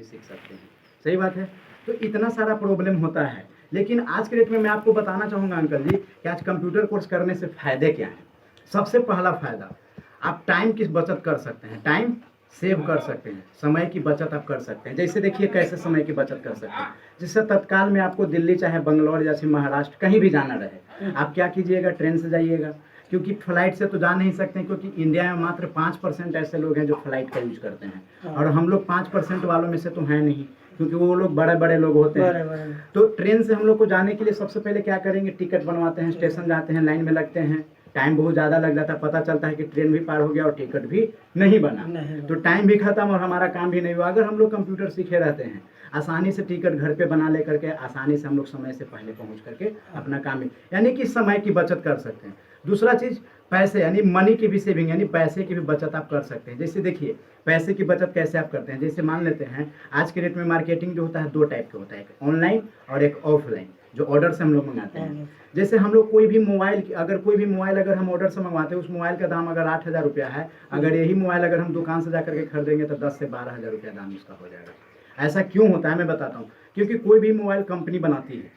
भी सीख सकते हैं। सही बात है। तो इतना सारा प्रॉब्लम होता है, लेकिन आज के डेट में मैं आपको बताना चाहूँगा अंकल जी कि आज कंप्यूटर कोर्स करने से फ़ायदे क्या हैं। सबसे पहला फ़ायदा, आप टाइम की बचत कर सकते हैं, टाइम सेव कर सकते हैं, समय की बचत आप कर सकते हैं। जैसे देखिए कैसे समय की बचत कर सकते हैं, जिससे तत्काल में आपको दिल्ली चाहे बंगलौर जैसे महाराष्ट्र कहीं भी जाना रहे, आप क्या कीजिएगा, ट्रेन से जाइएगा, क्योंकि फ्लाइट से तो जा नहीं सकते, क्योंकि इंडिया में मात्र 5% ऐसे लोग हैं जो फ्लाइट का यूज करते हैं, और हम लोग 5% वालों में से तो हैं नहीं, क्योंकि वो लोग बड़े बड़े लोग होते हैं। तो ट्रेन से हम लोग को जाने के लिए सबसे पहले क्या करेंगे, टिकट बनवाते हैं, स्टेशन जाते हैं, लाइन में लगते हैं, टाइम बहुत ज़्यादा लग जाता है, पता चलता है कि ट्रेन भी पार हो गया और टिकट भी नहीं बना, तो टाइम भी खत्म और हमारा काम भी नहीं हुआ। अगर हम लोग कंप्यूटर सीखे रहते हैं, आसानी से टिकट घर पे बना ले करके आसानी से हम लोग समय से पहले पहुंच करके अपना काम, यानी कि समय की बचत कर सकते हैं। दूसरा चीज़, पैसे यानी मनी की भी सेविंग, यानी पैसे की भी बचत आप कर सकते हैं। जैसे देखिए पैसे की बचत कैसे आप करते हैं, जैसे मान लेते हैं आज के डेट में मार्केटिंग जो होता है दो टाइप का होता है, एक ऑनलाइन और एक ऑफलाइन, जो ऑर्डर से हम लोग मंगाते हैं। जैसे हम लोग कोई भी मोबाइल अगर हम ऑर्डर से मंगवाते हैं, उस मोबाइल का दाम अगर 8,000 रुपया है, अगर यही मोबाइल अगर हम दुकान से जाकर के खरीदेंगे तो 10 से 12,000 रुपया दाम उसका हो जाएगा। ऐसा क्यों होता है मैं बताता हूँ, क्योंकि कोई भी मोबाइल कंपनी बनाती है,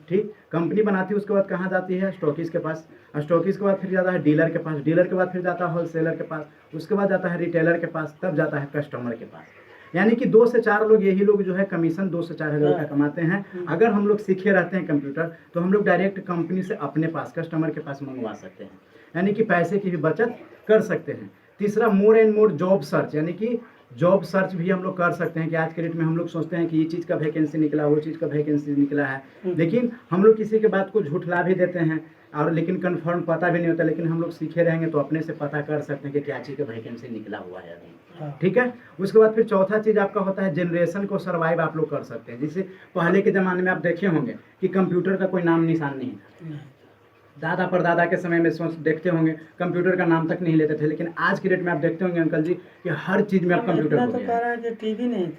ठीक, कंपनी बनाती है, उसके बाद कहाँ जाती है, स्टॉकिस्ट के पास, स्टॉकिस्ट के बाद फिर जाता है डीलर के पास, डीलर के बाद फिर जाता है होलसेलर के पास, उसके बाद जाता है रिटेलर के पास, तब जाता है कस्टमर के पास। यानी कि 2 से 4 लोग, यही लोग जो है कमीशन 2 से 4 हज़ार रुपया कमाते हैं। अगर हम लोग सीखे रहते हैं कंप्यूटर, तो हम लोग डायरेक्ट कंपनी से अपने पास कस्टमर के पास मंगवा सकते हैं, यानी कि पैसे की भी बचत कर सकते हैं। तीसरा, more and more job search, यानी कि जॉब सर्च भी हम लोग कर सकते हैं कि आज के डेट में हम लोग सोचते हैं कि ये चीज़ का वैकेंसी निकला, वो चीज़ का वैकेंसी निकला है, लेकिन हम लोग किसी के बात को झुठला भी देते हैं, और लेकिन कंफर्म पता भी नहीं होता, लेकिन हम लोग सीखे रहेंगे तो अपने से पता कर सकते हैं कि क्या चीज़ का वैकेंसी निकला हुआ है अभी। ठीक है। उसके बाद फिर चौथा चीज़ आपका होता है जनरेशन को सर्वाइव आप लोग कर सकते हैं। जैसे पहले के ज़माने में आप देखे होंगे कि कंप्यूटर का कोई नाम निशान नहीं था, दादा परदादा के समय में सोच देखते होंगे कंप्यूटर का नाम तक नहीं लेते थे, लेकिन आज की डेट में आप देखते होंगे अंकल जी कि हर चीज़ में आप कंप्यूटर हो गया है। टीवी नहीं था।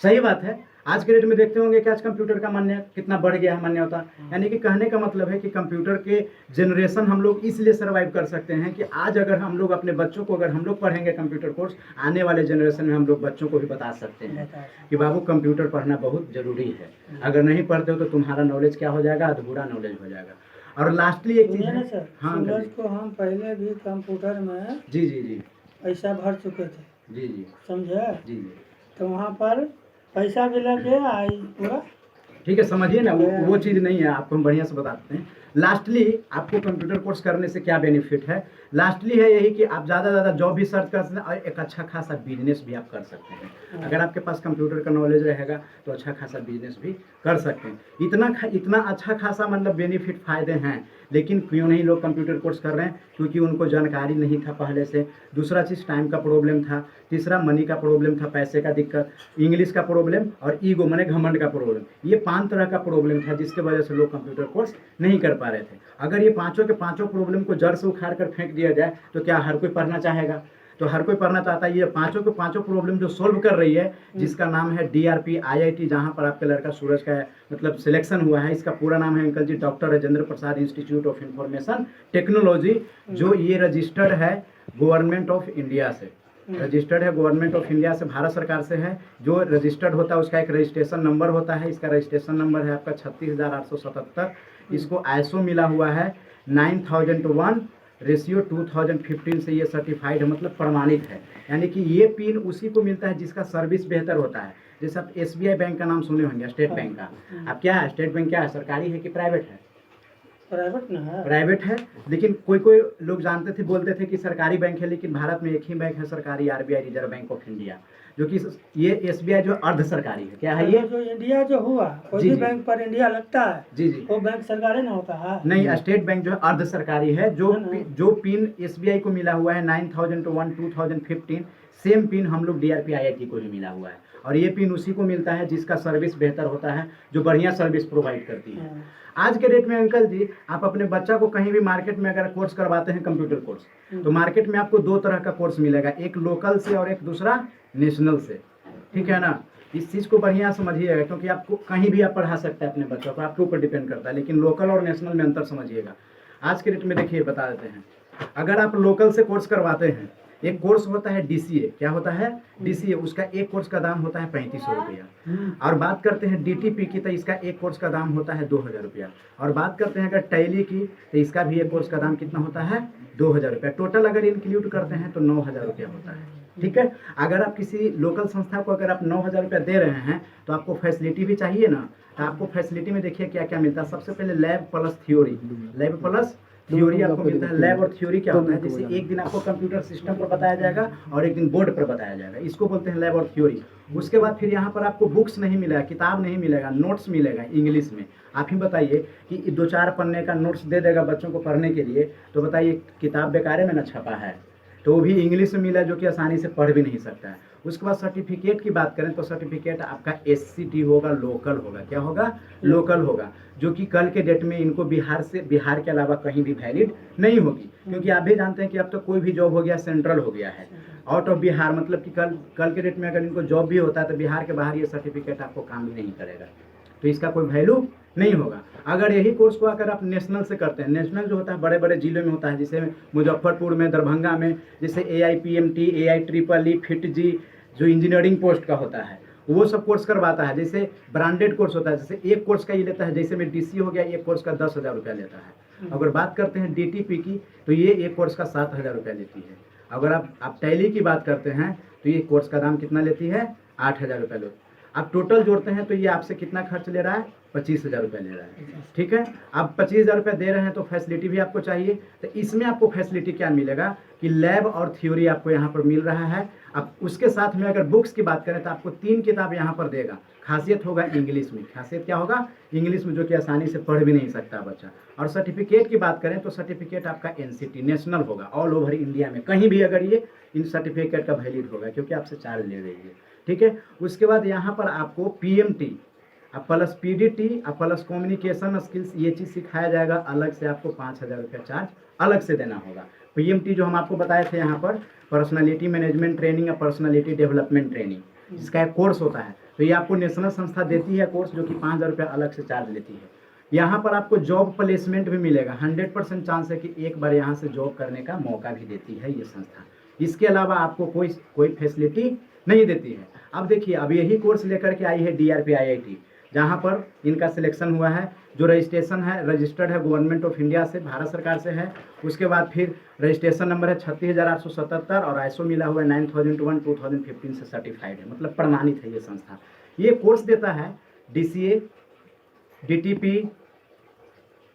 सही बात है। आज के डेट में देखते होंगे कि आज कंप्यूटर का मान्य कितना बढ़ गया है मान्यता, यानी कि कहने का मतलब है कि कंप्यूटर के जनरेशन हम लोग इसलिए सर्वाइव कर सकते हैं कि आज अगर हम लोग अपने बच्चों को, अगर हम लोग पढ़ेंगे कंप्यूटर कोर्स, आने वाले जनरेशन में हम लोग बच्चों को भी बता सकते हैं कि बाबू कंप्यूटर पढ़ना बहुत जरूरी है, अगर नहीं पढ़ते हो तो तुम्हारा नॉलेज क्या हो जाएगा, अधूरा नॉलेज हो जाएगा। और लास्टली एक चीज़ है सर, हाँ सूरज को हम पहले भी कंप्यूटर में जी जी जी पैसा भर चुके थे, जी जी समझे जी, जी। तो वहाँ पर पैसा भी लगे आई पूरा। ठीक है, समझिए ना, वो चीज़ नहीं है, आपको हम बढ़िया से बताते हैं। लास्टली आपको कंप्यूटर कोर्स करने से क्या बेनिफिट है, लास्टली है यही कि आप ज़्यादा ज़्यादा जॉब भी सर्च कर सकते हैं और एक अच्छा खासा बिजनेस भी आप कर सकते हैं। अगर आपके पास कंप्यूटर का नॉलेज रहेगा तो अच्छा खासा बिजनेस भी कर सकते हैं। इतना अच्छा खासा मतलब बेनिफिट फ़ायदे हैं, लेकिन क्यों नहीं लोग कंप्यूटर कोर्स कर रहे हैं, क्योंकि उनको जानकारी नहीं था पहले से। दूसरा चीज़ टाइम का प्रॉब्लम था, तीसरा मनी का प्रॉब्लम था, पैसे का दिक्कत, इंग्लिश का प्रॉब्लम और ईगो माने घमंड का प्रॉब्लम, ये 5 तरह का प्रॉब्लम था जिसके वजह से लोग कंप्यूटर कोर्स नहीं कर पा रहे थे। अगर ये पाँचों के पाँचों प्रॉब्लम को जड़ से उखाड़ कर फेंक दिया जाए तो क्या हर कोई पढ़ना चाहेगा, तो हर कोई पढ़ना चाहता है। ये पाँचों के पाँचों प्रॉब्लम जो सोल्व कर रही है, जिसका नाम है DRP IIT, जहाँ पर आपके लड़का सूरज का मतलब सिलेक्शन हुआ है, इसका पूरा नाम है uncle ji doctor Rajendra Prasad institute of information technology, जो ये रजिस्टर्ड है गवर्नमेंट ऑफ इंडिया से, रजिस्टर्ड है गवर्नमेंट ऑफ इंडिया से, भारत सरकार से है। जो रजिस्टर्ड होता है उसका एक रजिस्ट्रेशन नंबर होता है, इसका रजिस्ट्रेशन नंबर है आपका 36,877। इसको ISO मिला हुआ है 9001/2015 से, ये सर्टिफाइड है, मतलब प्रमाणित है। यानी कि ये पिन उसी को मिलता है जिसका सर्विस बेहतर होता है। जैसे आप SBI बैंक का नाम सुने होंगे, स्टेट बैंक का, अब क्या है स्टेट बैंक, क्या है सरकारी है कि प्राइवेट है? प्राइवेट ना है, प्राइवेट है, लेकिन कोई लोग जानते थे, बोलते थे कि सरकारी बैंक है, लेकिन भारत में एक ही बैंक है सरकारी, RBI reserve bank of India, जो कि ये SBI जो अर्ध सरकारी है। क्या है ये? जो इंडिया जो हुआ, कोई भी बैंक पर इंडिया लगता है जी जी, वो बैंक सरकारी ना होता है। नहीं, स्टेट बैंक जो है अर्ध सरकारी है। जो पिन SBI को मिला हुआ है 9001/2015, सेम पिन हम लोग DRP IIT को भी मिला हुआ है, और ये पिन उसी को मिलता है जिसका सर्विस बेहतर होता है, जो बढ़िया सर्विस प्रोवाइड करती है। आज के डेट में अंकल जी, आप अपने बच्चा को कहीं भी मार्केट में अगर कोर्स करवाते हैं कंप्यूटर कोर्स, तो मार्केट में आपको 2 तरह का कोर्स मिलेगा, एक लोकल से और एक दूसरा नेशनल से। ठीक है ना, इस चीज़ को बढ़िया समझिएगा, क्योंकि आपको कहीं भी आप पढ़ा सकते हैं अपने बच्चों को, आपके ऊपर डिपेंड करता है, लेकिन लोकल और नेशनल में अंतर समझिएगा। आज के डेट में देखिए बता देते हैं, अगर आप लोकल से कोर्स करवाते हैं, एक कोर्स होता है डीसीए, क्या होता है डीसीए, उसका एक कोर्स का दाम होता है 3500 रुपया। और बात करते हैं डीटीपी की तो इसका एक कोर्स का दाम होता है 2000 रुपया। और बात करते हैं अगर टैली की तो इसका भी एक कोर्स का दाम कितना होता है 2000 रुपया। टोटल अगर इंक्लूड करते हैं तो 9000 रुपया होता है। ठीक है, अगर आप किसी लोकल संस्था को अगर आप 9000 रुपया दे रहे हैं तो आपको फैसिलिटी भी चाहिए ना, तो आपको फैसिलिटी में देखिए क्या क्या मिलता है। सबसे पहले lab plus theory, lab plus theory आपको मिलता है। लैब और थ्योरी क्या होता है, जैसे एक दिन आपको कंप्यूटर सिस्टम पर बताया जाएगा और एक दिन बोर्ड पर बताया जाएगा, इसको बोलते हैं लैब और थ्योरी। उसके बाद फिर यहाँ पर आपको बुक्स नहीं मिलेगा, किताब नहीं मिलेगा, नोट्स मिलेगा इंग्लिश में। आप ही बताइए कि 2-4 पन्ने का नोट्स दे देगा बच्चों को पढ़ने के लिए, तो बताइए किताब बेकारे में ना छपा है, तो वो भी इंग्लिश में मिला जो कि आसानी से पढ़ भी नहीं सकता है। उसके बाद सर्टिफिकेट की बात करें तो सर्टिफिकेट आपका SCT होगा, लोकल होगा। क्या होगा, लोकल होगा, जो कि कल के डेट में इनको बिहार के अलावा कहीं भी वैलिड नहीं होगी, क्योंकि आप भी जानते हैं कि अब तो कोई भी जॉब हो गया सेंट्रल हो गया है, आउट ऑफ बिहार। मतलब कि कल के डेट में अगर इनको जॉब भी होता है तो बिहार के बाहर ये सर्टिफिकेट आपको काम भी नहीं करेगा, तो इसका कोई वैल्यू नहीं होगा। अगर यही कोर्स को अगर आप नेशनल से करते हैं, नेशनल जो होता है बड़े बड़े जिलों में होता है, जैसे मुजफ्फरपुर में, दरभंगा में, जैसे AIPMT, AIEEE, FITG जो इंजीनियरिंग पोस्ट का होता है वो सब कोर्स करवाता है। जैसे ब्रांडेड कोर्स होता है, जैसे एक कोर्स का ये लेता है, जैसे में DC हो गया, एक कोर्स का 10,000 रुपया लेता है। अगर बात करते हैं DTP की तो ये एक कोर्स का 7,000 रुपया लेती है। अगर आप टैली की बात करते हैं तो ये कोर्स का दाम कितना लेती है 8,000 रुपया लो। आप टोटल जोड़ते हैं तो ये आपसे कितना खर्च ले रहा है 25,000 रुपया ले रहा है। ठीक है, आप 25,000 रुपया दे रहे हैं तो फैसिलिटी भी आपको चाहिए, तो इसमें आपको फैसिलिटी क्या मिलेगा कि लैब और थ्योरी आपको यहाँ पर मिल रहा है। अब उसके साथ में अगर बुक्स की बात करें तो आपको 3 किताब यहाँ पर देगा। खासियत होगा इंग्लिश में, खासियत क्या होगा इंग्लिश में, जो कि आसानी से पढ़ भी नहीं सकता बच्चा। और सर्टिफिकेट की बात करें तो सर्टिफिकेट आपका NCT नेशनल होगा, ऑल ओवर इंडिया में कहीं भी अगर ये इन सर्टिफिकेट का वैलिड होगा, क्योंकि आपसे चार्ज ले रही है। ठीक है, उसके बाद यहाँ पर आपको PMT plus PDT plus communication skills ये चीज़ सिखाया जाएगा। अलग से आपको 5,000 रुपया चार्ज अलग से देना होगा। PMT जो हम आपको बताए थे यहाँ पर पर्सनालिटी मैनेजमेंट ट्रेनिंग या पर्सनालिटी डेवलपमेंट ट्रेनिग, जिसका एक कोर्स होता है, तो ये आपको नेशनल संस्था देती है कोर्स, जो कि 5,000 रुपया अलग से चार्ज लेती है। यहाँ पर आपको जॉब प्लेसमेंट भी मिलेगा, 100% चांस है कि एक बार यहाँ से जॉब करने का मौका भी देती है ये संस्था। इसके अलावा आपको कोई फैसिलिटी नहीं देती है। अब देखिए, अब यही कोर्स लेकर के आई है DRP IIT, जहाँ पर इनका सिलेक्शन हुआ है। जो रजिस्ट्रेशन है रजिस्टर्ड है गवर्नमेंट ऑफ इंडिया से, भारत सरकार से है। उसके बाद फिर रजिस्ट्रेशन नंबर है 36,877 और ISO मिला हुआ है 9001 2015 से सर्टिफाइड है, मतलब प्रमाणित है ये संस्था। ये कोर्स देता है DCA, DTP,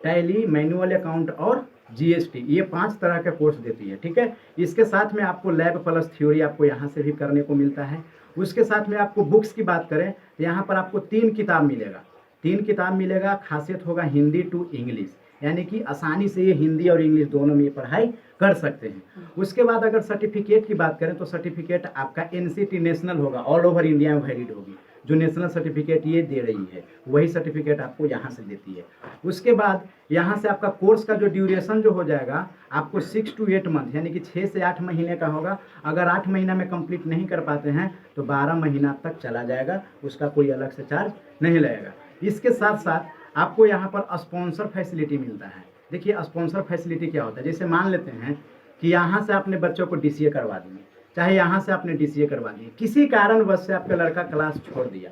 tally, manual account और GST, ये 5 तरह का कोर्स देती है। ठीक है, इसके साथ में आपको लैब प्लस थ्योरी आपको यहाँ से भी करने को मिलता है। उसके साथ में आपको बुक्स की बात करें तो यहाँ पर आपको 3 किताब मिलेगा, 3 किताब मिलेगा। खासियत होगा हिंदी टू इंग्लिश, यानी कि आसानी से ये हिंदी और इंग्लिश दोनों में पढ़ाई कर सकते हैं। उसके बाद अगर सर्टिफिकेट की बात करें तो सर्टिफिकेट आपका NCT नेशनल होगा, ऑल ओवर इंडिया में वैलिड होगी। जो नेशनल सर्टिफिकेट ये दे रही है वही सर्टिफिकेट आपको यहाँ से देती है। उसके बाद यहाँ से आपका कोर्स का जो ड्यूरेशन जो हो जाएगा आपको 6 to 8 मंथ, यानी कि 6 से 8 महीने का होगा। अगर 8 महीना में कंप्लीट नहीं कर पाते हैं तो 12 महीना तक चला जाएगा, उसका कोई अलग से चार्ज नहीं लगेगा। इसके साथ साथ आपको यहाँ पर स्पॉन्सर फैसिलिटी मिलता है। देखिए, स्पॉन्सर फैसिलिटी क्या होता है, जैसे मान लेते हैं कि यहाँ से अपने बच्चों को DCA करवा दिए, चाहे यहाँ से आपने DCA करवा दिए, किसी कारणवश से आपका लड़का क्लास छोड़ दिया,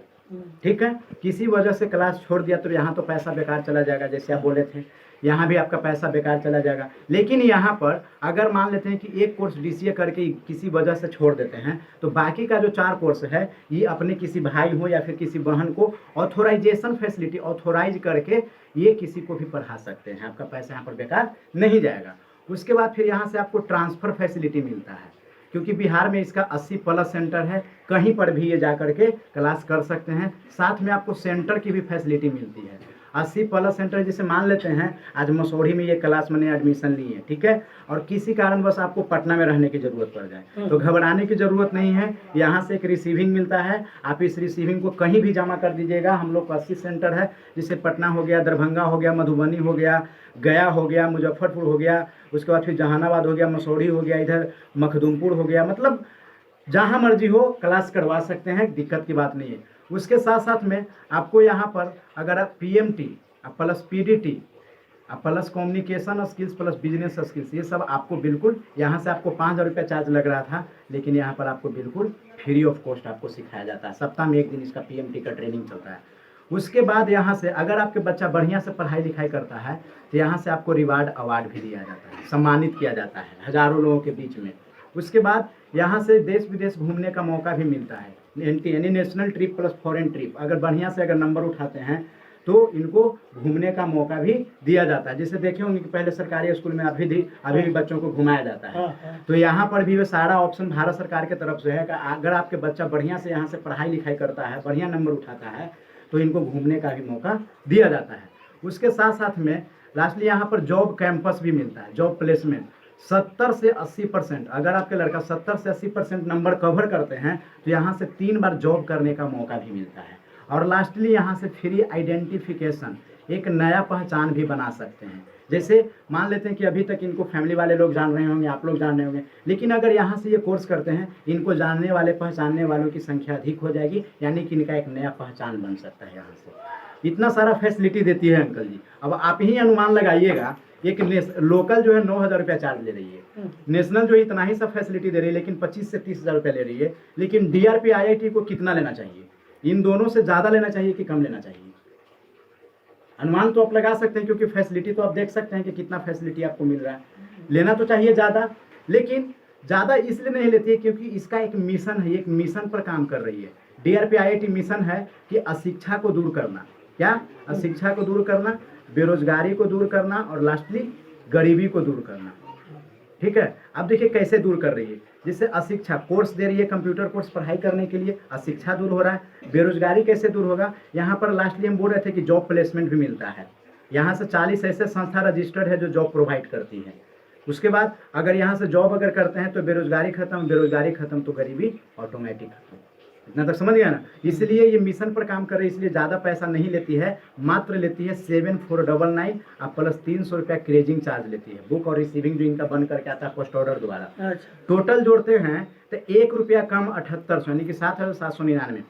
ठीक है, किसी वजह से क्लास छोड़ दिया, तो यहाँ तो पैसा बेकार चला जाएगा, जैसे आप बोले थे, यहाँ भी आपका पैसा बेकार चला जाएगा। लेकिन यहाँ पर अगर मान लेते हैं कि एक कोर्स DCA करके किसी वजह से छोड़ देते हैं, तो बाकी का जो 4 कोर्स है ये अपने किसी भाई हो या फिर किसी बहन को ऑथोराइजेशन फैसिलिटी ऑथोराइज करके ये किसी को भी पढ़ा सकते हैं, आपका पैसा यहाँ पर बेकार नहीं जाएगा। उसके बाद फिर यहाँ से आपको ट्रांसफ़र फैसिलिटी मिलता है, क्योंकि बिहार में इसका 80+ सेंटर है, कहीं पर भी ये जा करके क्लास कर सकते हैं। साथ में आपको सेंटर की भी फैसिलिटी मिलती है, 80+ सेंटर। जैसे मान लेते हैं आज मसौढ़ी में ये क्लास मैंने एडमिशन ली है, ठीक है, और किसी कारणवश आपको पटना में रहने की ज़रूरत पड़ जाए तो घबराने की ज़रूरत नहीं है। यहाँ से एक रिसीविंग मिलता है, आप इस रिसीविंग को कहीं भी जमा कर दीजिएगा। हम लोग का 80 सेंटर है, जैसे पटना हो गया, दरभंगा हो गया, मधुबनी हो गया, गया हो गया, मुजफ्फरपुर हो गया, उसके बाद फिर जहानाबाद हो गया, मसौढ़ी हो गया, इधर मखदूमपुर हो गया, मतलब जहाँ मर्जी हो क्लास करवा सकते हैं, दिक्कत की बात नहीं है। उसके साथ साथ में आपको यहाँ पर अगर आप PMT प्लस PDT अब plus communication skills plus business skills, ये सब आपको बिल्कुल यहाँ से आपको 5,000 रुपया चार्ज लग रहा था, लेकिन यहाँ पर आपको बिल्कुल फ्री ऑफ कॉस्ट आपको सिखाया जाता है। सप्ताह में 1 दिन इसका PMT का ट्रेनिंग चलता है। उसके बाद यहाँ से अगर आपके बच्चा बढ़िया से पढ़ाई लिखाई करता है तो यहाँ से आपको रिवार्ड अवार्ड भी दिया जाता है, सम्मानित किया जाता है हज़ारों लोगों के बीच में। उसके बाद यहाँ से देश विदेश घूमने का मौका भी मिलता है, यानी national trip plus foreign trip. अगर बढ़िया से अगर नंबर उठाते हैं तो इनको घूमने का मौका भी दिया जाता है। जैसे देखे होंगे कि पहले सरकारी स्कूल में अभी भी बच्चों को घुमाया जाता है। तो यहाँ पर भी वो सारा ऑप्शन भारत सरकार की तरफ से है कि अगर आपके बच्चा बढ़िया से यहाँ से पढ़ाई लिखाई करता है, बढ़िया नंबर उठाता है, तो इनको घूमने का भी मौका दिया जाता है। उसके साथ साथ में लास्टली यहाँ पर जॉब कैंपस भी मिलता है, जॉब प्लेसमेंट 70 से 80%। अगर आपके लड़का 70 से 80% नंबर कवर करते हैं तो यहाँ से 3 बार जॉब करने का मौका भी मिलता है। और लास्टली यहाँ से फ्री आइडेंटिफिकेशन, एक नया पहचान भी बना सकते हैं। जैसे मान लेते हैं कि अभी तक इनको फैमिली वाले लोग जान रहे होंगे, आप लोग जान रहे होंगे, लेकिन अगर यहाँ से ये कोर्स करते हैं, इनको जानने वाले पहचानने वालों की संख्या अधिक हो जाएगी, यानी कि इनका एक नया पहचान बन सकता है। यहाँ से इतना सारा फैसिलिटी देती है अंकल जी। अब आप ही अनुमान लगाइएगा, एक लोकल जो है 9,000 रुपया चार्ज ले रही है, नेशनल जो इतना ही सब फैसिलिटी दे रही है, लेकिन 25 से 30,000 रुपया ले रही है। लेकिन DRP IIT को कितना लेना चाहिए? इन दोनों से ज़्यादा लेना चाहिए कि कम लेना चाहिए? अनुमान तो आप लगा सकते हैं, क्योंकि फैसिलिटी तो आप देख सकते हैं कि कितना फैसिलिटी आपको मिल रहा है। लेना तो चाहिए ज़्यादा, लेकिन ज़्यादा इसलिए नहीं लेती है क्योंकि इसका एक मिशन है, एक मिशन पर काम कर रही है। DRP IIT मिशन है कि अशिक्षा को दूर करना। क्या? अशिक्षा को दूर करना, बेरोजगारी को दूर करना और लास्टली गरीबी को दूर करना। ठीक है, अब देखिए कैसे दूर कर रही है। जैसे अशिक्षा कोर्स दे रही है, कंप्यूटर कोर्स पढ़ाई करने के लिए, अशिक्षा दूर हो रहा है। बेरोजगारी कैसे दूर होगा? यहाँ पर लास्टली हम बोल रहे थे कि जॉब प्लेसमेंट भी मिलता है। यहाँ से 40 ऐसे संस्था रजिस्टर्ड है जो जॉब प्रोवाइड करती है। उसके बाद अगर यहाँ से जॉब अगर करते हैं तो बेरोजगारी खत्म, बेरोजगारी खत्म तो गरीबी ऑटोमेटिक खत्म। इतना तक समझ गया ना? इसलिए ये मिशन पर काम कर रही है, इसलिए ज़्यादा पैसा नहीं लेती है, मात्र लेती है 7499 और प्लस 300 रुपया क्रेजिंग चार्ज लेती है। बुक और रिसीविंग जो इनका बन करके आता है पोस्ट ऑर्डर द्वारा। टोटल जोड़ते हैं तो 1 रुपया कम 7800, यानी कि 7,799,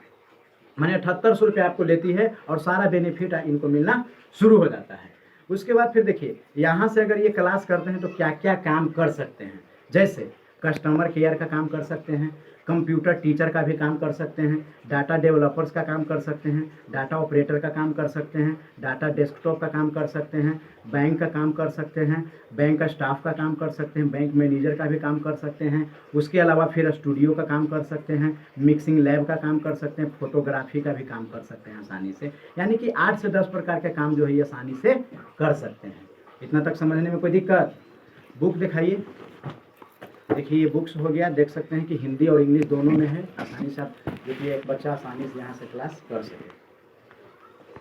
माने 7800 रुपया आपको लेती है और सारा बेनिफिट इनको मिलना शुरू हो जाता है। उसके बाद फिर देखिए यहाँ से अगर ये क्लास करते हैं तो क्या क्या काम कर सकते हैं। जैसे कस्टमर केयर का काम कर सकते हैं, कंप्यूटर टीचर का भी काम कर सकते हैं, डाटा डेवलपर्स का काम कर सकते हैं, डाटा ऑपरेटर का काम कर सकते हैं, डाटा डेस्कटॉप का काम कर सकते हैं, बैंक का काम कर सकते हैं, बैंक का स्टाफ का काम कर सकते हैं, बैंक मैनेजर का भी काम कर सकते हैं। उसके अलावा फिर स्टूडियो का काम कर सकते हैं, मिक्सिंग लैब का काम कर सकते हैं, फोटोग्राफी का भी काम कर सकते हैं आसानी से। यानी कि 8 से 10 प्रकार के काम जो है ये आसानी से कर सकते हैं। इतना तक समझने में कोई दिक्कत? बुक दिखाइए। देखिए ये बुक्स हो गया, देख सकते हैं कि हिंदी और इंग्लिश दोनों में है। आसानी से आप देखिए, एक बच्चा आसानी से यहाँ से क्लास कर सके।